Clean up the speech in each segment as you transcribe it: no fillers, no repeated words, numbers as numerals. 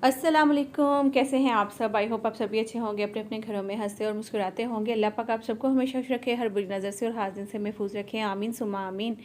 अस्सलाम वालेकुम, कैसे हैं आप सब। आई होप आप सभी अच्छे होंगे, अपने अपने घरों में हंसते और मुस्कुराते होंगे। अल्लाह पाक आप सबको हमेशा खुश रखे, हर बुरी नज़र से और हाजिर से महफूज रखें, आमीन सुमा आमीन।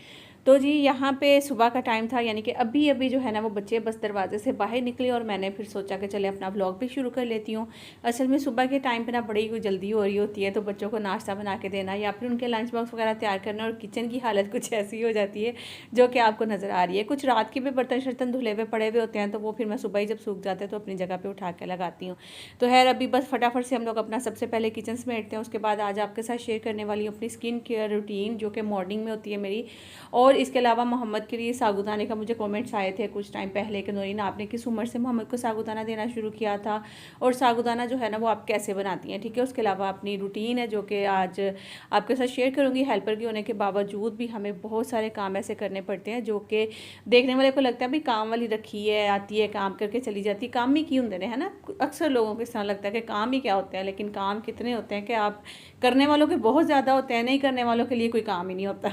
तो जी यहाँ पे सुबह का टाइम था, यानी कि अभी अभी जो है ना वो बच्चे बस दरवाजे से बाहर निकले और मैंने फिर सोचा कि चले अपना व्लॉग भी शुरू कर लेती हूँ। असल में सुबह के टाइम पे ना बड़ी कोई जल्दी हो रही होती है, तो बच्चों को नाश्ता बना के देना या फिर उनके लंच बॉक्स वगैरह तैयार करना, और किचन की हालत कुछ ऐसी हो जाती है जो कि आपको नज़र आ रही है। कुछ रात के भी बर्तन शर्तन धुले हुए पड़े हुए होते हैं, तो वो फिर मैं सुबह ही जब सूख जाते हैं तो अपनी जगह पर उठा के लगाती हूँ। तो खैर अभी बस फटाफट से हम लोग अपना सबसे पहले किचन समेटते हैं, उसके बाद आज आपके साथ शेयर करने वाली हूँ अपनी स्किन केयर रूटीन जो कि मॉर्निंग में होती है मेरी। और इसके अलावा मोहम्मद के लिए साबूदाने का मुझे कमेंट्स आए थे कुछ टाइम पहले कि नूरीन आपने किस उम्र से मोहम्मद को साबूदाना देना शुरू किया था, और साबूदाना जो है ना वो आप कैसे बनाती हैं, ठीक है। उसके अलावा अपनी रूटीन है जो कि आज आपके साथ शेयर करूँगी। हेल्पर की होने के बावजूद भी हमें बहुत सारे काम ऐसे करने पड़ते हैं जो कि देखने वाले को लगता है भाई काम वाली रखी है, आती है काम करके चली जाती है, काम ही क्यों होंगे है ना। अक्सर लोगों को इस तरह लगता है कि काम ही क्या होता है, लेकिन काम कितने होते हैं कि आप करने वालों के बहुत ज़्यादा होते हैं, नहीं करने वालों के लिए कोई काम ही नहीं होता।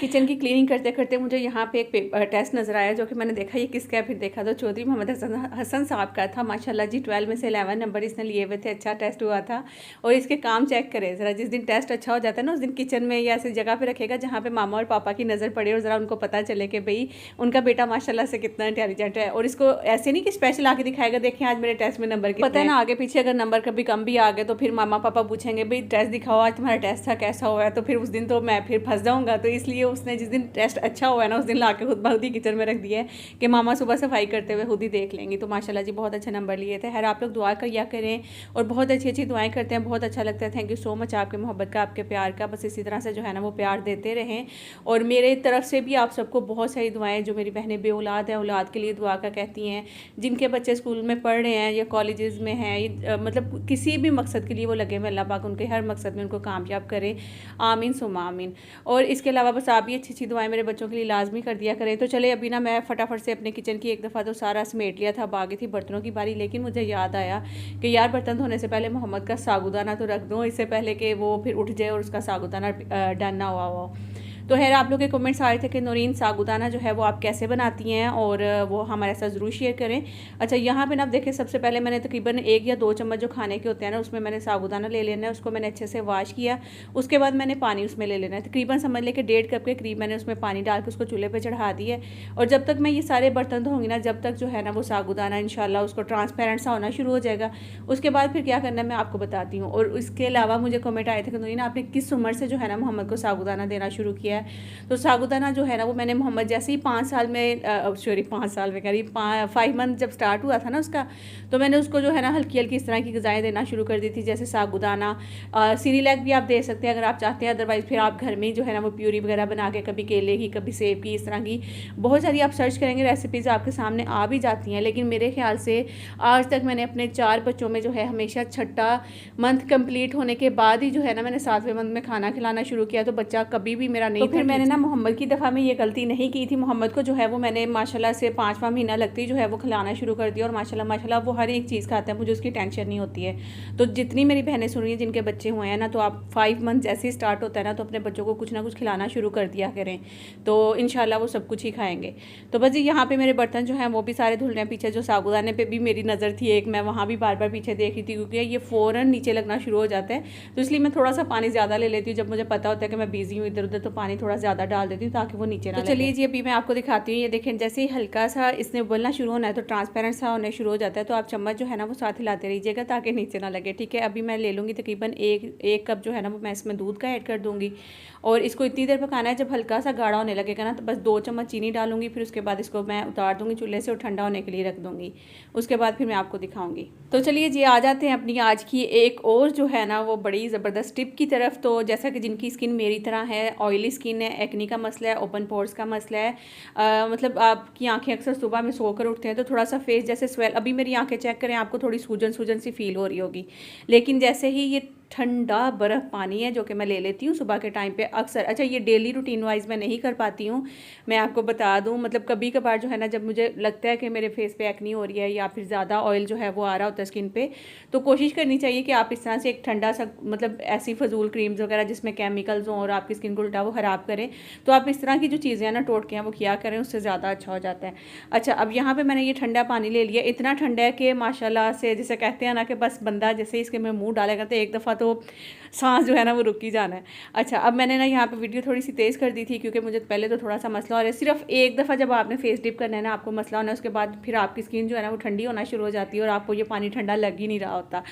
किचन की क्लीनिंग करते करते मुझे यहाँ पे एक टेस्ट नज़र आया जो कि मैंने देखा ये किसका है, फिर देखा तो चौधरी मोहम्मद हसन साहब का था। माशाल्लाह जी 12 में से 11 नंबर इसने लिए हुए थे, अच्छा टेस्ट हुआ था। और इसके काम चेक करें ज़रा, जिस दिन टेस्ट अच्छा हो जाता है ना उस दिन किचन में या ऐसी जगह पे रखेगा जहाँ पे मामा और पापा की नज़र पड़े और ज़रा उनको पता चले कि भाई उनका बेटा माशाल्लाह से कितना इंटेलिजेंट है। और इसको ऐसे नहीं कि स्पेशल आके दिखाएगा देखें आज मेरे टेस्ट में नंबर कितने, पता है ना आगे पीछे अगर नंबर कभी कम भी आ गए तो फिर मामा पापा पूछेंगे भाई टेस्ट दिखाओ आज तुम्हारा टेस्ट था कैसा हुआ है, तो फिर उस दिन तो मैं फिर फंस जाऊँगा। तो इसलिए उसने जिस दिन टेस्ट अच्छा हुआ है ना उस दिन ला के खुद बहुत ही किचन में रख दिया है कि मामा सुबह सफाई करते हुए खुद ही देख लेंगी। तो माशाल्लाह जी बहुत अच्छे नंबर लिए थे। खैर आप लोग दुआ किया करें और बहुत अच्छी अच्छी दुआएं करते हैं, बहुत अच्छा लगता है। थैंक यू सो मच आपके मोहब्बत का, आपके प्यार का। बस इसी तरह से जो है ना वो प्यार देते रहें। और मेरे तरफ से भी आप सबको बहुत सारी दुआएं, जो मेरी बहनें बे औलाद हैं औलाद के लिए दुआ का कहती हैं, जिनके बच्चे स्कूल में पढ़ रहे हैं या कॉलेजेस में हैं, मतलब किसी भी मकसद के लिए वो लगे हुए, अल्लाह पाक उनके हर मकसद में उनको कामयाब करे, आमीन सुमा आमीन। और इसके अलावा बस आप भी अच्छी अच्छी दुआएं मेरे बच्चों के लिए लाजमी कर दिया करें। तो चले अभी ना मैं फटाफट से अपने किचन की एक दफ़ा तो सारा समेट लिया था, बाकी थी बर्तनों की बारी, लेकिन मुझे याद आया कि यार बर्तन धोने से पहले मोहम्मद का साबूदाना तो रख दूँ, इससे पहले कि वो फिर उठ जाए और उसका साबूदाना डन ना हुआ हो। तो खैर आप लोग के कमेंट्स आ रहे थे कि नूरीन साबूदाना जो है वो आप कैसे बनाती हैं, और वो हमारे साथ ज़रूर शेयर करें। अच्छा यहाँ पे ना आप देखें, सबसे पहले मैंने तकरीबन 1 या 2 चम्मच जो खाने के होते हैं ना उसमें मैंने साबूदाना ले लेना है, उसको मैंने अच्छे से वॉश किया। उसके बाद मैंने पानी उसमें ले लेना है, तकरीबन समझ लें कि 1.5 कप के करीब मैंने उसमें पानी डाल के उसको चूल्हे पर चढ़ा दिया। और जब तक मैं ये सारे बर्तन धोंगी ना, जब तक जो है ना वो साबूदाना इंशाल्लाह उसको ट्रांसपेरेंट सा होना शुरू हो जाएगा। उसके बाद फिर क्या करना है मैं आपको बताती हूँ। और इसके अलावा मुझे कमेंट आए थे कि नूरीन आपने किस उम्र से जो है ना मोहम्मद को साबूदाना देना शुरू किया है। तो साबूदाना जो है ना वो मैंने मोहम्मद जैसे ही 5 साल में सॉरी 5 साल में कह रही 5 मंथ जब स्टार्ट हुआ था ना उसका, तो मैंने उसको जो है ना हल्की हल्की इस तरह की ग़िज़ाएँ देना शुरू कर दी थी, जैसे साबूदाना, सीरियलैक भी आप दे सकते हैं अगर आप चाहते हैं, अदरवाइज़ फिर आप घर में ही जो है ना वो प्यूरी वगैरह बना के, कभी केले की कभी सेब की, इस तरह की बहुत सारी आप सर्च करेंगे रेसिपीज़ आपके सामने आ भी जाती हैं। लेकिन मेरे ख्याल से आज तक मैंने अपने 4 बच्चों में जो है हमेशा छठा मंथ कंप्लीट होने के बाद ही जो है ना मैंने 7वें मंथ में खाना खिलाना शुरू किया, तो बच्चा कभी भी मेरा नहीं। तो फिर मैंने ना मोहम्मद की दफ़ा में ये गलती नहीं की थी। मोहम्मद को जो है वो मैंने माशाल्लाह से 5वां महीना लगती जो है वो खिलाना शुरू कर दिया, और माशाल्लाह माशाल्लाह वो हर एक चीज़ खाता है, मुझे उसकी टेंशन नहीं होती है। तो जितनी मेरी बहनें सुन रही हैं जिनके बच्चे हुए हैं ना, तो आप 5 मंथ जैसे ही स्टार्ट होता है ना तो अपने बच्चों को कुछ ना कुछ खिलाना शुरू कर दिया करें, तो इंशाल्लाह वो सब कुछ ही खाएंगे। तो बस यहाँ पे मेरे बर्तन जो हैं वो भी सारे धुल रहे हैं। पीछे जो साबूदाने पे भी मेरी नज़र थी एक, मैं वहाँ भी बार बार पीछे देख रही थी क्योंकि ये फ़ौरन नीचे लगना शुरू हो जाता है, तो इसलिए मैं थोड़ा सा पानी ज़्यादा ले लेती हूँ। जब मुझे पता होता है कि मैं बिज़ी हूँ इधर उधर, तो पानी थोड़ा ज़्यादा डाल देती हूँ ताकि वो नीचे ना लगे। तो चलिए जी अभी मैं आपको दिखाती हूँ। ये देखें जैसे ही हल्का सा इसने उबलना शुरू होना है तो ट्रांसपेरेंट सा होने शुरू हो जाता है, तो आप चम्मच जो है ना वो साथ हिलाते रहिएगा ताकि नीचे ना लगे, ठीक है। अभी मैं ले लूँगी तकरीबन एक कप जो है ना वो मैं इसमें दूध का ऐड कर दूँगी, और इसको इतनी देर पकाना है जब हल्का सा गाढ़ा होने लगेगा ना, तो बस 2 चम्मच चीनी डालूंगी। फिर उसके बाद इसको मैं उतार दूँगी चूल्हे से और ठंडा होने के लिए रख दूँगी, उसके बाद फिर मैं आपको दिखाऊँगी। तो चलिए जी आ जाते हैं अपनी आज की एक और जो है ना वो बड़ी ज़बरदस्त टिप की तरफ। तो जैसा कि जिनकी स्किन मेरी तरह है, ऑयली स्किन है, एक्नी का मसला है, ओपन पोर्स का मसला है, मतलब आपकी आंखें अक्सर सुबह में सोकर उठते हैं तो थोड़ा सा फेस जैसे स्वेल, अभी मेरी आंखें चेक करें आपको थोड़ी सूजन सूजन सी फील हो रही होगी, लेकिन जैसे ही ये ठंडा बर्फ़ पानी है जो कि मैं ले लेती हूँ सुबह के टाइम पे अक्सर। अच्छा, ये डेली रूटीन वाइज मैं नहीं कर पाती हूँ, मैं आपको बता दूँ। मतलब कभी कभार जो है ना, जब मुझे लगता है कि मेरे फेस पे एक्नी हो रही है या फिर ज़्यादा ऑयल जो है वो आ रहा होता है स्किन पे, तो कोशिश करनी चाहिए कि आप इस तरह से एक ठंडा सा, मतलब ऐसी फजूल क्रीम्स वगैरह जिसमें केमिकल्स हों और आपकी स्किन को उल्टा वो ख़राब करें, तो आप इस तरह की जो चीज़ें हैं ना, टोटके हैं, वो किया करें, उससे ज़्यादा अच्छा हो जाता है। अच्छा, अब यहाँ पर मैंने ये ठंडा पानी ले लिया, इतना ठंडा है कि माशाल्लाह से, जैसे कहते हैं ना कि बस बंदा जैसे इसके में मुँह डालेगा तो एक दफ़ा तो सांस जो है ना वो रुक ही जाना है। अच्छा, अब मैंने ना यहाँ पे वीडियो थोड़ी सी तेज़ कर दी थी क्योंकि मुझे पहले तो थोड़ा सा मसला हो रहा है। सिर्फ एक दफ़ा जब आपने फेस डिप करना है ना, आपको मसला होना है, उसके बाद फिर आपकी स्किन जो है ना वो ठंडी होना शुरू हो जाती है और आपको ये पानी ठंडा लग ही नहीं रहा होता।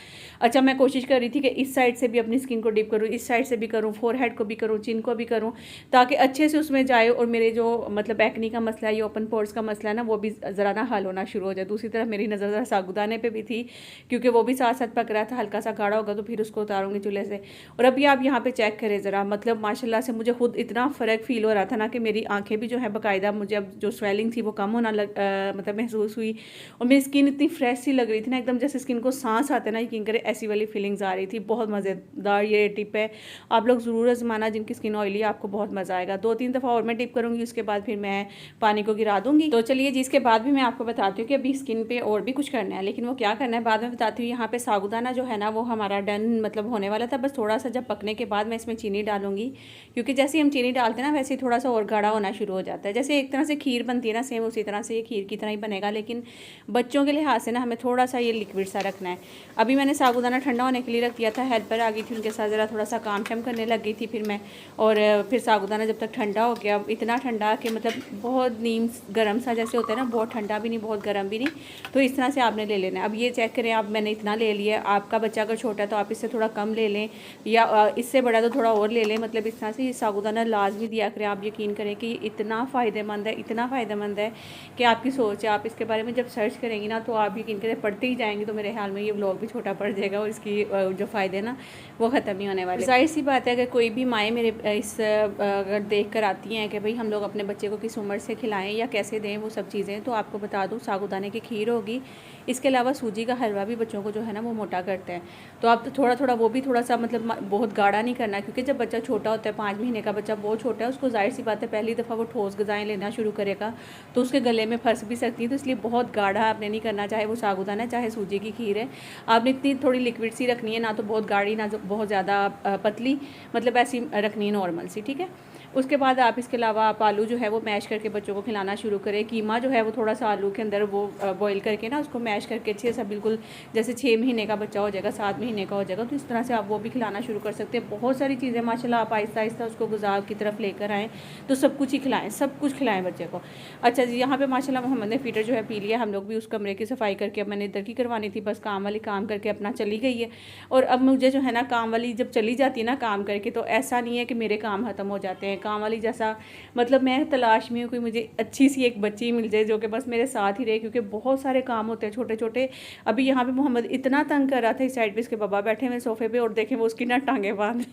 अच्छा, मैं कोशिश कर रही थी कि इस साइड से भी अपनी स्किन को डिप करूँ, इस साइड से भी करूँ, फोरहेड को भी करूँ, चिन को भी करूँ, ताकि अच्छे से उसमें जाए और मेरे जो मतलब एक्नी का मसला है, ये ओपन पोर्स का मसला है ना, वो भी ज़रा ना हल होना शुरू हो जाए। दूसरी तरफ मेरी नज़र ज़रा सागुदाने पे भी थी क्योंकि वो भी साथ साथ पक रहा था, हल्का सा गाढ़ा होगा तो फिर उसको उतारूंगी चूल्हे से। और अभी आप यहाँ पे चेक करें ज़रा, मतलब माशाल्लाह से मुझे खुद इतना फ़र्क फील हो रहा था ना कि मेरी आंखें भी जो है बाकायदा, मुझे अब जो स्वेलिंग थी वो कम होना मतलब महसूस हुई, और मेरी स्किन इतनी फ्रेश सी लग रही थी ना, एकदम जैसे स्किन को सांस आते ना, यकीन करें ऐसी वाली फीलिंग्स आ रही थी। बहुत मज़ेदार ये टिप है, आप लोग ज़रूर आजमाना जिनकी स्किन ऑयली है, आपको बहुत मज़ा आएगा। 2-3 दफ़ा और मैं टिप करूँगी, उसके बाद फिर मैं पानी को गिरा दूँगी। तो चलिए जी, इसके बाद भी मैं आपको बताती हूँ कि अभी स्किन पे और भी कुछ करना है, लेकिन वो क्या करना है बाद में बताती हूँ। यहाँ पे साबूदाना जो है ना वो हमारा डन मतलब होने वाला था, बस थोड़ा सा जब पकने के बाद मैं इसमें चीनी डालूंगी, क्योंकि जैसे ही हम चीनी डालते हैं ना, वैसे ही थोड़ा सा और गाढ़ा होना शुरू हो जाता है। जैसे एक तरह से खीर बनती है ना, सेम उसी तरह से ये खीर की तरह ही बनेगा, लेकिन बच्चों के लिहाज से ना हमें थोड़ा सा ये लिक्विड सा रखना है। अभी मैंने साबूदाना ठंडा होने के लिए रख दिया था, हेल्पर आ गई थी, उनके साथ ज़रा थोड़ा सा काम शाम करने लग गई थी फिर मैं, और फिर साबूदाना जब तक ठंडा हो गया, इतना ठंडा कि मतलब बहुत नीम गर्म सा जैसे होता है ना, बहुत ठंडा भी नहीं बहुत गर्म भी नहीं, तो इस तरह से आपने ले लेना है। अब ये चेक करें, अब मैंने इतना ले लिया, आपका बच्चा अगर छोटा है तो आप इससे थोड़ा कम ले लें, या इससे बड़ा तो थोड़ा और ले लें। मतलब इस तरह से ये साबूदाना लाजमी दिया करें। आप यकीन करें कि इतना फ़ायदेमंद है, इतना फ़ायदेमंद है कि आपकी सोच है, आप इसके बारे में जब सर्च करेंगी ना तो आप यकीन करें पढ़ते ही जाएंगे, तो मेरे ख्याल में ये व्लॉग भी छोटा पड़ जाएगा और इसकी जो फ़ायदे ना वो ख़त्म नहीं होने वाले। जाहिर सी बात है, अगर कोई भी माएँ मेरे इस अगर देख कर आती हैं कि भाई हम लोग अपने बच्चे को किस उम्र से खिलाएँ या कैसे दें वो सब चीज़ें, तो आपको बता दूँ साबूदाने की खीर होगी, इसके अलावा सूजी का हलवा भी बच्चों को जो है ना वो मोटा करते हैं। तो आप तो थोड़ा थोड़ा वो भी थोड़ा सा मतलब बहुत गाढ़ा नहीं करना, क्योंकि जब बच्चा छोटा होता है, 5 महीने का बच्चा बहुत छोटा है, उसको जाहिर सी बात है पहली दफ़ा वो ठोस ग़िज़ाएँ लेना शुरू करेगा तो उसके गले में फंस भी सकती है, तो इसलिए बहुत गाढ़ा आपने नहीं करना, चाहे वो साबूदाना है चाहे सूजी की खीर है। आपने इतनी थोड़ी लिक्विड सी रखनी है, ना तो बहुत गाढ़ी ना बहुत ज़्यादा पतली, मतलब ऐसी रखनी है नॉर्मल सी, ठीक है। उसके बाद आप इसके अलावा आप आलू जो है वो मैश करके बच्चों को खिलाना शुरू करें। कीमा जो है वो थोड़ा सा आलू के अंदर वो बॉईल करके ना उसको मैश करके अच्छे से, बिल्कुल जैसे 6 महीने का बच्चा हो जाएगा, 7 महीने का हो जाएगा, तो इस तरह से आप वो भी खिलाना शुरू कर सकते हैं। बहुत सारी चीज़ें माशाल्लाह, आप आहिस्ता आहिस्ता उसको गुज़ार की तरफ लेकर आएँ तो सब कुछ ही खिलाएँ, सब कुछ खिलाएँ बच्चे को। अच्छा जी, यहाँ पर माशाल्लाह मोहम्मद ने फ़ीटर जो है पी लिया, हम लोग भी उस कमरे की सफाई करके, अब मैंने इधर की करवानी थी, बस काम वाली काम करके अपना चली गई है। और अब मुझे जो है ना काम वाली जब चली जाती है ना काम करके, तो ऐसा नहीं है कि मेरे काम ख़त्म हो जाते हैं। काम वाली जैसा मतलब मैं तलाश में हूँ कोई मुझे अच्छी सी एक बच्ची मिल जाए जो कि बस मेरे साथ ही रहे, क्योंकि बहुत सारे काम होते हैं छोटे छोटे। अभी यहाँ पे मोहम्मद इतना तंग कर रहा था, इस साइड पे इसके बाबा बैठे हुए सोफे पे और देखें वो उसकी ना टांगे बांध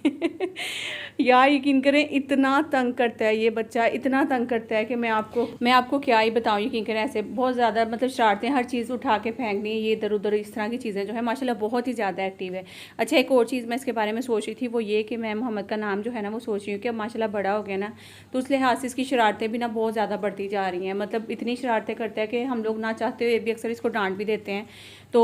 यार यकीन करें इतना तंग करता है ये बच्चा, इतना तंग करता है कि मैं आपको क्या ही बताऊँ। यकीन करें ऐसे बहुत ज़्यादा मतलब शरारतें, हर चीज़ उठा के फेंकनी, ये इधर उधर इस तरह की चीज़ें जो है माशाल्लाह बहुत ही ज़्यादा एक्टिव है। अच्छा, एक और चीज़ मैं इसके बारे में सोच रही थी, वो ये कि मैं मोहम्मद का नाम जो है ना वो सोच रही हूँ कि माशाल्लाह बड़ा हो गया ना, तो उस लिहाज से इसकी शरारतें भी ना बहुत ज़्यादा बढ़ती जा रही हैं। मतलब इतनी शरारतें करता है कि हम लोग ना चाहते हुए भी अक्सर इसको डांट भी देते हैं। तो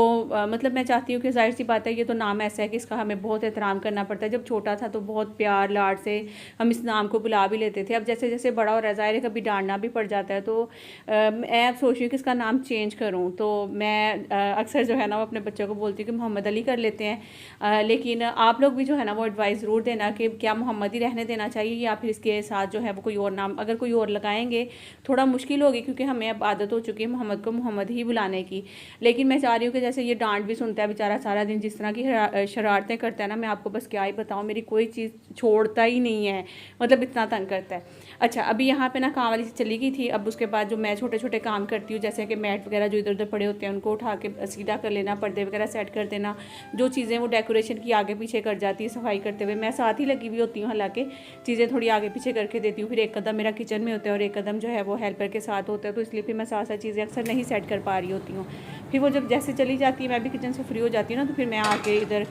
मतलब मैं चाहती हूँ कि जाहिर सी बात है, ये तो नाम ऐसा है कि इसका हमें बहुत एहतराम करना पड़ता है। जब छोटा था तो बहुत प्यार लाड से हम इस नाम को बुला भी लेते थे, अब जैसे जैसे बड़ा हो रहा है ज़ाहिर है कभी डांटना भी पड़ जाता है। तो मैं अब सोच रही हूँ कि इसका नाम चेंज करूँ, तो मैं अक्सर जो है ना वो अपने बच्चों को बोलती हूँ कि मोहम्मद अली कर लेते हैं। लेकिन आप लोग भी जो है ना वो एडवाइस ज़रूर देना कि क्या मोहम्मद ही रहने देना चाहिए या फिर इसके साथ जो है वो कोई और नाम अगर कोई और लगाएंगे थोड़ा मुश्किल होगी, क्योंकि हमें अब आदत हो चुकी है मोहम्मद को मोहम्मद ही बुलाने की। लेकिन मैं चाह रही हूँ कि जैसे ये डांट भी सुनता है बेचारा सारा दिन, जिस तरह की शरारतें करता है ना, मैं आपको बस क्या ही बताऊँ, मेरी कोई चीज़ छोड़ता ही नहीं है, मतलब इतना तंग करता है। अच्छा, अभी यहाँ पे ना काम वाली चली गई थी, अब उसके बाद जो मैं छोटे छोटे काम करती हूँ जैसे कि मैट वगैरह जो इधर उधर पड़े होते हैं उनको उठा के सीधा कर लेना, पर्दे वगैरह सेट कर देना, जो चीज़ें वो डेकोरेशन की आगे पीछे कर जाती है सफाई करते हुए, मैं साथ ही लगी हुई होती हूँ, हालांकि चीज़ें थोड़ी आगे पीछे करके देती हूँ, फिर एक कदम मेरा किचन में होता है और एक कदम जो है वो हेल्पर के साथ होता है, तो इसलिए फिर मैं साथ साथ चीज़ें अक्सर नहीं सेट कर पा रही होती हूँ। फिर वो जब जैसे चली जाती है, मैं भी किचन से फ्री हो जाती हूँ ना, तो फिर मैं आके इधर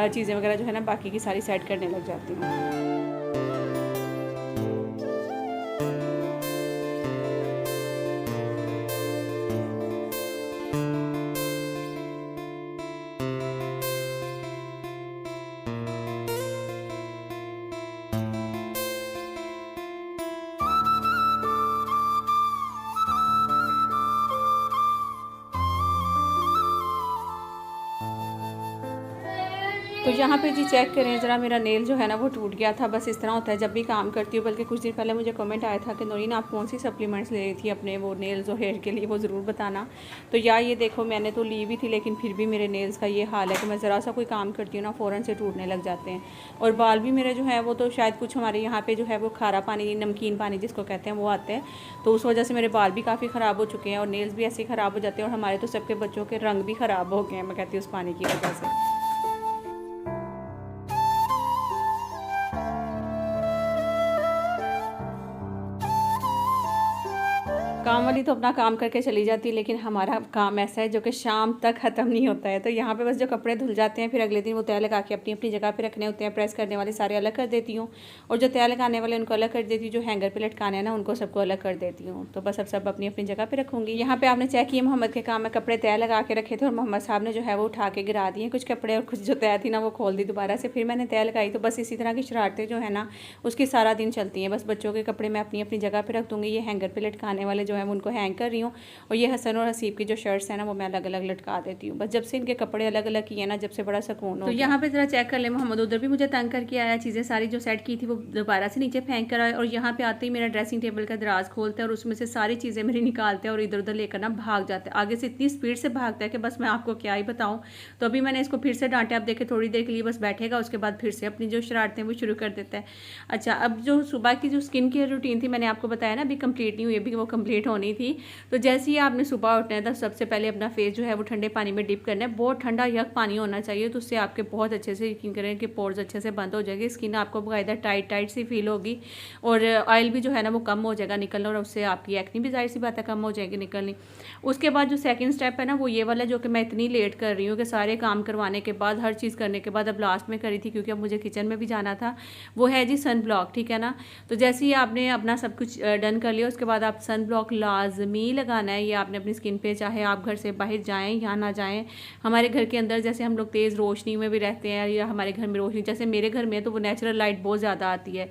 चीज़ें वगैरह जो है ना बाकी की सारी सेट करने लग जाती हूँ। तो यहाँ पे जी चेक करें ज़रा, मेरा नेल जो है ना वो टूट गया था। बस इस तरह होता है जब भी काम करती हूँ। बल्कि कुछ दिन पहले मुझे कमेंट आया था कि नौरीन आप कौन सी सप्लीमेंट्स ले रही थी अपने वो नेल्स और हेयर के लिए, वो ज़रूर बताना। तो यार ये देखो, मैंने तो ली भी थी लेकिन फिर भी मेरे नेल्स का ये हाल है कि मैं ज़रा सा कोई काम करती हूँ ना फ़ौरन से टूटने लग जाते हैं। और बाल भी मेरे जो है वो तो शायद कुछ हमारे यहाँ पर जो है वो खारा पानी, नमकीन पानी जिसको कहते हैं, वो आते हैं, तो उस वजह से मेरे बाल भी काफ़ी ख़राब हो चुके हैं और नेल्स भी ऐसे ही ख़राब हो जाते हैं। और हमारे तो सबके बच्चों के रंग भी ख़राब हो गए हैं, मैं कहती हूँ उस पानी की वजह से। काम वाली तो अपना काम करके चली जाती है, लेकिन हमारा काम ऐसा है जो कि शाम तक ख़त्म नहीं होता है। तो यहाँ पे बस जो कपड़े धुल जाते हैं, फिर अगले दिन वो तय लगा के अपनी अपनी जगह पे रखने होते हैं। प्रेस करने वाले सारे अलग कर देती हूँ और जो तय लगाने वाले उनको अलग कर देती हूँ, जो हैंगर पे लटकाने हैं ना उनको सबको अलग कर देती हूँ। तो बस अब सब अपनी अपनी जगह पर रखूँगी। यहाँ पर आपने चेक किया, मोहम्मद के काम में कपड़े तय लगा के रखे थे और मोहम्मद साहब ने जो है वो उठा के गिरा दिए कुछ कपड़े, और कुछ जो तय थी ना वो खोल दी दोबारा से, फिर मैंने तय लगाई। तो बस इसी तरह की शरारतें जो है ना उसकी सारा दिन चलती हैं। बस बच्चों के कपड़े मैं अपनी अपनी जगह पर रख दूँगी। ये हैंगर पर लटकाने वाले जो है उनको हैंग कर रही हूँ, और ये हसन और हसीब की जो शर्ट्स हैं ना वो मैं अलग अलग लटका देती हूँ। बस जब से इनके कपड़े अलग अलग किए ना, जब से बड़ा सुकून हो। तो यहाँ पे जरा चेक कर ले, मोहम्मद उधर भी मुझे तंग करके आया, चीज़ें सारी जो सेट की थी वो दोबारा से नीचे फेंक कर आया, और यहाँ पे आते ही मेरा ड्रेसिंग टेबल का दराज खोलता है और उसमें से सारी चीज़ें मेरी निकालते हैं और इधर उधर लेकर ना भाग जाते हैं। आगे से इतनी स्पीड से भागता है कि बस मैं आपको क्या ही बताऊँ। तो अभी मैंने इसको फिर से डांटे, आप देखे थोड़ी देर के लिए बस बैठेगा, उसके बाद फिर से अपनी जो शरारतें वो शुरू कर देता है। अच्छा, अब जो सुबह की जो स्किन केयर रूटीन थी मैंने आपको बताया ना, अभी कंप्लीट नहीं हुई, अभी वो कंप्लीट होनी थी। तो जैसे ही आपने सुबह उठना है तो सबसे पहले अपना फेस जो है वो ठंडे पानी में डिप करना है। बहुत ठंडा यक पानी होना चाहिए, तो उससे आपके बहुत अच्छे से, यकीन करें कि पोर्स अच्छे से बंद हो जाएगी, स्किन आपको बाकायदा टाइट टाइट सी फील होगी और ऑयल भी जो है ना वो कम हो जाएगा निकलना, और उससे आपकी एक्नी भी जाहिर सी बात है कम हो जाएगी निकलनी। उसके बाद जो सेकंड स्टेप है ना वो ये वाला, जो कि मैं इतनी लेट कर रही हूँ कि सारे काम करवाने के बाद, हर चीज़ करने के बाद अब लास्ट में करी थी क्योंकि अब मुझे किचन में भी जाना था, वो है जी सन ब्लॉक। ठीक है ना, तो जैसे ही आपने अपना सब कुछ डन कर लिया उसके बाद आप सन ब्लॉक लाजमी लगाना है। ये आपने अपनी स्किन पे, चाहे आप घर से बाहर जाएं या ना जाएं। हमारे घर के अंदर जैसे हम लोग तेज़ रोशनी में भी रहते हैं, या हमारे घर में रोशनी, जैसे मेरे घर में तो वो नेचुरल लाइट बहुत ज़्यादा आती है,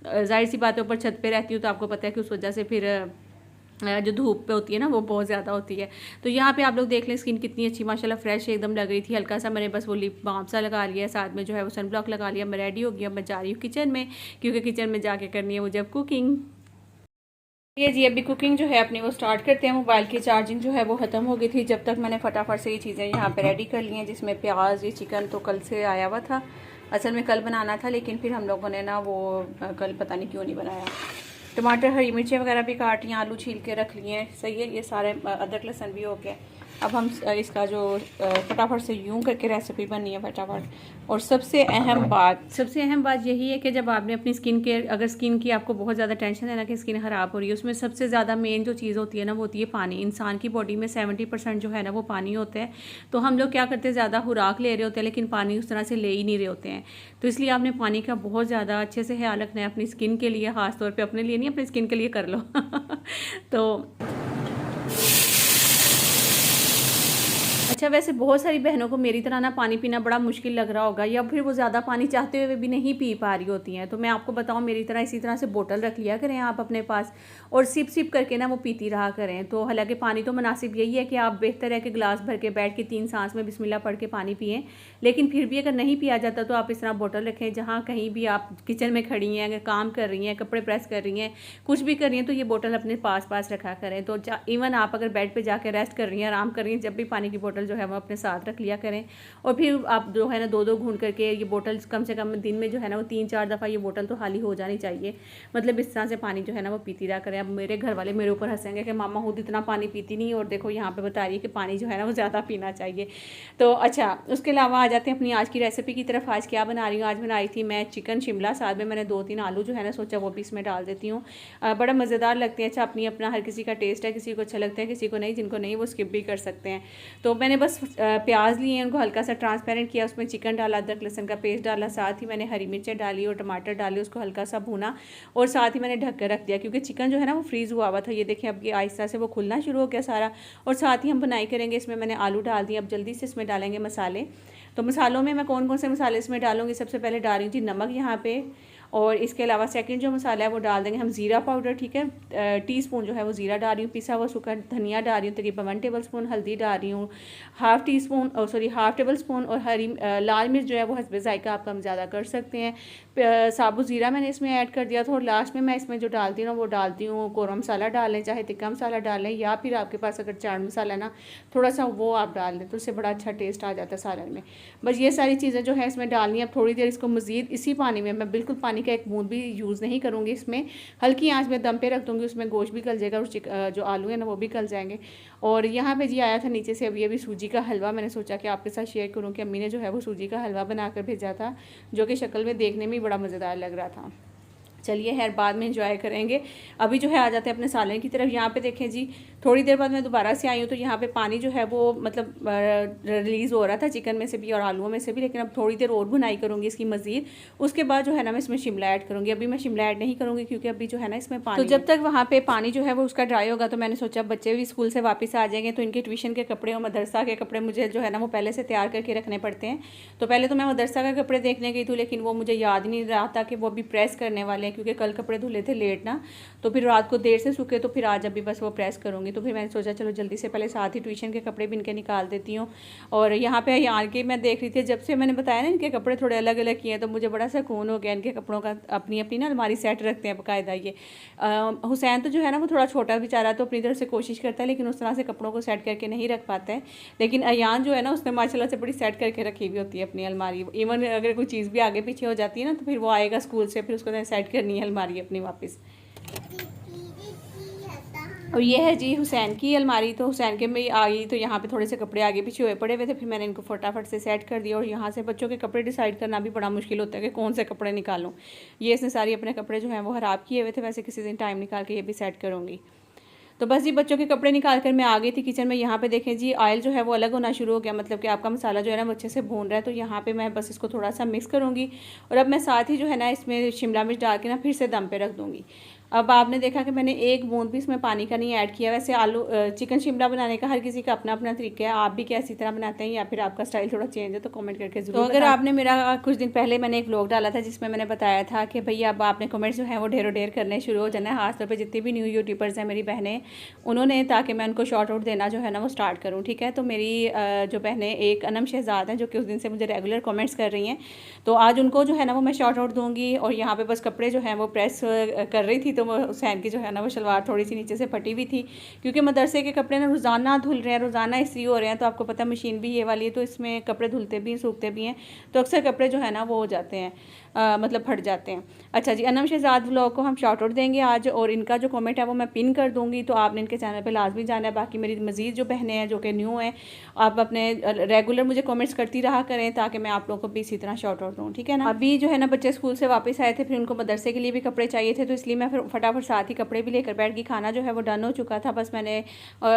जाहिर सी बात है ऊपर छत पे रहती हूँ तो आपको पता है कि उस वजह से फिर जो धूप पे होती है ना वो बहुत ज़्यादा होती है। तो यहाँ पे आप लोग देख लें स्किन कितनी अच्छी माशाल्लाह फ्रेश एकदम लग रही थी। हल्का सा मैंने बस वो लिप बाम सा लगा लिया, साथ में जो है वो सन ब्लॉक लगा लिया। मैं रेडी हो गई, अब मैं जा रही हूँ किचन में, क्योंकि किचन में जाके करनी है मुझे अब कुकिंग। ये जी अभी कुकिंग जो है अपनी वो स्टार्ट करते हैं। मोबाइल की चार्जिंग जो है वो ख़त्म हो गई थी, जब तक मैंने फटाफट से ये चीज़ें यहाँ पे रेडी कर ली हैं, जिसमें प्याज, ये चिकन तो कल से आया हुआ था, असल में कल बनाना था, लेकिन फिर हम लोगों ने ना वो कल पता नहीं क्यों नहीं बनाया। टमाटर, हरी मिर्चें वगैरह भी काट ली, आलू छील के रख लिए हैं, सही है। ये सारे अदरक लहसुन भी हो गया। अब हम इसका जो फटाफट से यूं करके रेसिपी बननी है फटाफट। और सबसे अहम बात यही है कि जब आपने अपनी स्किन केयर, अगर स्किन की आपको बहुत ज़्यादा टेंशन है ना कि स्किन ख़राब हो रही है, उसमें सबसे ज़्यादा मेन जो चीज़ होती है ना वो होती है पानी। इंसान की बॉडी में 70% जो है ना वो पानी होता है। तो हम लोग क्या करते हैं, ज़्यादा खुराक ले रहे होते हैं लेकिन पानी उस तरह से ले ही नहीं रहे होते हैं। तो इसलिए आपने पानी का बहुत ज़्यादा अच्छे से ख्याल रखना है अपनी स्किन के लिए, ख़ास तौर पर अपने लिए नहीं, अपनी स्किन के लिए कर लो तो अच्छा, वैसे बहुत सारी बहनों को मेरी तरह ना पानी पीना बड़ा मुश्किल लग रहा होगा, या फिर वो ज़्यादा पानी चाहते हुए भी नहीं पी पा रही होती हैं। तो मैं आपको बताऊं, मेरी तरह इसी तरह से बोतल रख लिया करें आप अपने पास, और सिप सिप करके ना वो पीती रहा करें। तो हालांकि पानी तो मुनासिब यही है कि आप बेहतर है कि गिलास भर के बैठ के 3 सांस में बिस्मिल्लाह पढ़ के पानी पिएँ, लेकिन फिर भी अगर नहीं पिया जाता तो आप इस तरह बोतल रखें। जहाँ कहीं भी आप किचन में खड़ी हैं, अगर काम कर रही हैं, कपड़े प्रेस कर रही हैं, कुछ भी कर रही हैं, तो ये बोतल अपने पास रखा करें। तो इवन आप अगर बेड पर जाकर रेस्ट कर रही हैं, आराम कर रही हैं, जब भी पानी की बोतल बोतल जो है वो अपने साथ रख लिया करें। और फिर आप जो है ना 2-2 घूंट करके ये बोतल कम से कम दिन में जो है ना वो 3-4 दफ़ा ये बोतल तो खाली हो जानी चाहिए। मतलब इस तरह से पानी जो है ना वो पीती रहा करें। अब मेरे घर वाले मेरे ऊपर हंसेंगे कि मामा खुद इतना पानी पीती नहीं, और देखो यहाँ पे बता रही है कि पानी जो है ना वो ज़्यादा पीना चाहिए। तो अच्छा, उसके अलावा आ जाते हैं अपनी आज की रेसिपी की तरफ। आज क्या बना रही हूँ, आज बनाई थी मैं चिकन शिमला, साथ में मैंने 2-3 आलू जो है ना सोचा वो भी इसमें डाल देती हूँ। बड़ा मज़ेदार लगते हैं। अच्छा, अपनी अपना हर किसी का टेस्ट है, किसी को अच्छा लगता है, किसी को नहीं, जिनको नहीं वो स्किप भी कर सकते हैं। तो मैंने बस प्याज लिए हैं, उनको हल्का सा ट्रांसपेरेंट किया, उसमें चिकन डाला, अदरक लहसुन का पेस्ट डाला, साथ ही मैंने हरी मिर्चें डाली और टमाटर डाले, उसको हल्का सा भूना और साथ ही मैंने ढक कर रख दिया, क्योंकि चिकन जो है ना वो फ्रीज़ हुआ हुआ था। ये देखें अब ये आहिस्ता से वो खुलना शुरू हो गया सारा। और साथ ही हम बनाई करेंगे, इसमें मैंने आलू डाल दिए। अब जल्दी से इसमें डालेंगे मसाले। तो मसालों में मैं कौन कौन से मसाले इसमें डालूंगी, सबसे पहले डाल रही थी नमक यहाँ पे, और इसके अलावा सेकंड जो मसाला है वो डाल देंगे हम ज़ीरा पाउडर, ठीक है, टीस्पून जो है वो ज़ीरा डाल रही हूँ, पिसा हुआ सूखा धनिया डाल रही हूँ तकरीबन 1 टेबल स्पून, हल्दी डाल रही हूँ हाफ़ टेबल स्पून, और हरी लाल मिर्च जो है वो हस्बे ज़ायका आप कम ज़्यादा कर सकते हैं। साबुत ज़ीरा मैंने इसमें ऐड कर दिया था। और लास्ट में मैं इसमें जो डालती हूँ वो डालती हूँ कोरम मसाला डाल लें, चाहे तिक्का मसाला डाल लें, या फिर आपके पास अगर चाट मसाला ना थोड़ा सा वो आप डाल दें तो उससे बड़ा अच्छा टेस्ट आ जाता है सालन में। बस ये सारी चीज़ें जो है इसमें डालनी है। अब थोड़ी देर इसको मज़ीद इसी पानी में, मैं बिल्कुल पानी का एक बूंद भी यूज़ नहीं करूँगी, इसमें हल्की आंच में दम पे रख दूँगी, उसमें गोश्त भी गल जाएगा और जो आलू है ना वो भी गल जाएंगे। और यहाँ पे जी आया था नीचे से अब ये भी सूजी का हलवा, मैंने सोचा कि आपके साथ शेयर करूँ कि अम्मी ने जो है वो सूजी का हलवा बना कर भेजा था, जो कि शक्ल में देखने में बड़ा मज़ेदार लग रहा था। चलिए खैर बाद में एंजॉय करेंगे। अभी जो है आ जाते हैं अपने सालन की तरफ। यहाँ पे देखें जी, थोड़ी देर बाद मैं दोबारा से आई हूँ तो यहाँ पे पानी जो है वो मतलब रिलीज़ हो रहा था चिकन में से भी और आलूओं में से भी, लेकिन अब थोड़ी देर और भुनाई करूँगी इसकी मज़ीद। उसके बाद जो है ना मैं इसमें शिमला ऐड करूँगी। अभी मैं शिमला ऐड नहीं करूँगी क्योंकि अभी जो है ना इसमें पानी, तो जब तक वहाँ पर पानी जो है वो उसका ड्राई होगा तो मैंने सोचा बच्चे भी स्कूल से वापस आ जाएंगे तो इनके ट्यूशन के कपड़े और मदरसा के कपड़े मुझे जो है ना वो पहले से तैयार करके रखने पड़ते हैं। तो पहले तो मैं मदरसा के कपड़े देखने गई थी, लेकिन वो मुझे याद नहीं रहा था कि वो अभी प्रेस करने वाले हैं, क्योंकि कल कपड़े धुले थे लेट ना, तो फिर रात को देर से सूखे, तो फिर आज अभी बस वो प्रेस करूँगी। तो फिर मैंने सोचा चलो जल्दी से पहले साथ ही ट्यूशन के कपड़े भी इनके निकाल देती हूँ। और यहाँ पे यहाँ के मैं देख रही थी, जब से मैंने बताया ना इनके कपड़े थोड़े अलग अलग किए हैं तो मुझे बड़ा सुकून हो गया। इनके कपड़ों का अपनी अपनी ना अलमारी सेट रखते हैं बाकायदा। ये हुसैन तो जो है ना वो थोड़ा छोटा बेचारा, तो अपनी तरफ से कोशिश करता है लेकिन उस तरह से कपड़ों को सेट करके नहीं रख पाता है। लेकिन अयान जो है ना उसने माशाल्लाह से बड़ी सेट करके रखी हुई होती है अपनी अलमारी। इवन अगर कोई चीज़ भी आगे पीछे हो जाती है ना तो फिर वो आएगा स्कूल से, फिर उसको सेट करनी है अलमारी अपनी वापस। और ये है जी हुसैन की अलमारी। तो हुसैन के में आई तो यहाँ पे थोड़े से कपड़े आगे पीछे हुए पड़े हुए थे, फिर मैंने इनको फटाफट से सेट कर दिया। और यहाँ से बच्चों के कपड़े डिसाइड करना भी बड़ा मुश्किल होता है कि कौन से कपड़े निकालूं। ये इसने सारी अपने कपड़े जो हैं वो ख़राब किए हुए थे, वैसे किसी दिन टाइम निकाल के ये भी सेट करूँगी। तो बस ये बच्चों के कपड़े निकाल कर मैं आ गई थी किचन में। यहाँ पे देखें जी ऑयल जो है वो अलग होना शुरू हो गया, मतलब कि आपका मसाला जो है ना वो अच्छे से भून रहा है। तो यहाँ पे मैं बस इसको थोड़ा सा मिक्स करूँगी और अब मैं साथ ही जो है ना इसमें शिमला मिर्च डाल के ना फिर से दम पे रख दूँगी। अब आपने देखा कि मैंने एक बूंद भी इसमें पानी का नहीं ऐड किया। वैसे आलू चिकन शिमला बनाने का हर किसी का अपना अपना तरीका है, आप भी क्या इसी तरह बनाते हैं या फिर आपका स्टाइल थोड़ा चेंज है तो कमेंट करके जरूर। तो अगर आपने मेरा कुछ दिन पहले मैंने एक व्लॉग डाला था जिसमें मैंने बताया था कि भैया अब आपने कमेंट्स जो है वो ढेरों ढेर करने शुरू हो जाना है, खासतौर पर जितनी भी न्यू यूट्यूबर्स हैं मेरी बहनें उन्होंने, ताकि मैं उनको शॉर्ट आउट देना जो है ना वो स्टार्ट करूँ, ठीक है। तो मेरी जो बहनें एक अनम शहजाद हैं जो कि उस दिन से मुझे रेगुलर कमेंट्स कर रही हैं, तो आज उनको जो है ना वो मैं शॉर्ट आउट दूँगी। और यहाँ पे बस कपड़े जो हैं वो प्रेस कर रही थी तो वो हुसैन की जो है ना वो शलवार थोड़ी सी नीचे से फटी हुई थी, क्योंकि मदरसे के कपड़े ना रोज़ाना धुल रहे हैं, रोज़ाना इस्त्री हो रहे हैं। तो आपको पता है मशीन भी ये वाली है तो इसमें कपड़े धुलते भी हैं सूखते भी हैं, तो अक्सर कपड़े जो है ना वो हो जाते हैं मतलब फट जाते हैं। अच्छा जी, अनम शहजाद व्लॉग को हम शॉर्ट आउट देंगे आज, और इनका जो कमेंट है वो मैं पिन कर दूँगी, तो आपने इनके चैनल पे लाजमी जाना है। बाकी मेरी मज़ीद जो बहनें हैं जो कि न्यू हैं, आप अपने रेगुलर मुझे कमेंट्स करती रहा करें ताकि मैं आप लोगों को भी इसी तरह शॉर्ट आउट दूँ, ठीक है ना। अभी जो है ना बच्चे स्कूल से वापस आए थे, फिर उनको मदरसे के लिए भी कपड़े चाहिए थे, तो इसलिए मैं फिर फटाफट साथ ही कपड़े भी लेकर बैठ गई। खाना जो है वो डन हो चुका था, बस मैंने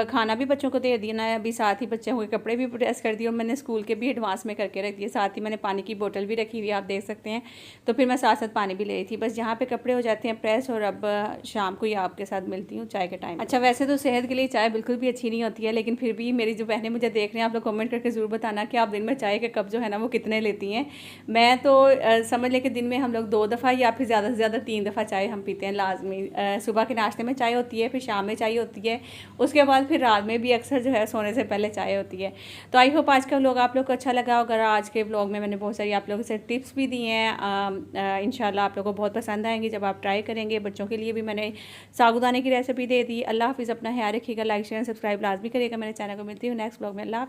खाना भी बच्चों को दे दिया है, अभी साथ ही बच्चों के कपड़े भी प्रेस कर दिए और मैंने स्कूल के भी एडवांस में करके रख दिए। साथ ही मैंने पानी की बोतल भी रखी हुई आप देख सकते हैं, तो फिर मैं साथ साथ पानी भी ले रही थी। बस यहाँ पे कपड़े हो जाते हैं प्रेस, और अब शाम को ही आपके साथ मिलती हूँ चाय के टाइम। अच्छा, वैसे तो सेहत के लिए चाय बिल्कुल भी अच्छी नहीं होती है, लेकिन फिर भी मेरी जो बहनें मुझे देख रहे हैं, आप लोग कमेंट करके ज़रूर बताना कि आप दिन में चाय के कप जो है ना वो कितने लेती हैं। मैं तो समझ लें कि दिन में हम लोग 2 दफ़ा या फिर ज़्यादा से ज़्यादा 3 दफ़ा चाय हम पीते हैं लाजमी। सुबह के नाश्ते में चाय होती है, फिर शाम में चाय होती है, उसके बाद फिर रात में भी अक्सर जो है सोने से पहले चाय होती है। तो आई होप आज का व्लॉग आप लोग को अच्छा लगा। अगर आज के व्लॉग में मैंने बहुत सारी आप लोगों से टिप्स भी दी हैं, इंशाल्लाह आप लोगों को बहुत पसंद आएंगी जब आप ट्राई करेंगे। बच्चों के लिए भी मैंने साबूदाने की रेसिपी दे दी। अल्लाह हाफिज़, अपना ख्याल रखिएगा, लाइक शेयर सब्सक्राइब लाजमी करिएगा मेरे चैनल को। मिलती हूँ नेक्स्ट व्लॉग में। अल्लाह।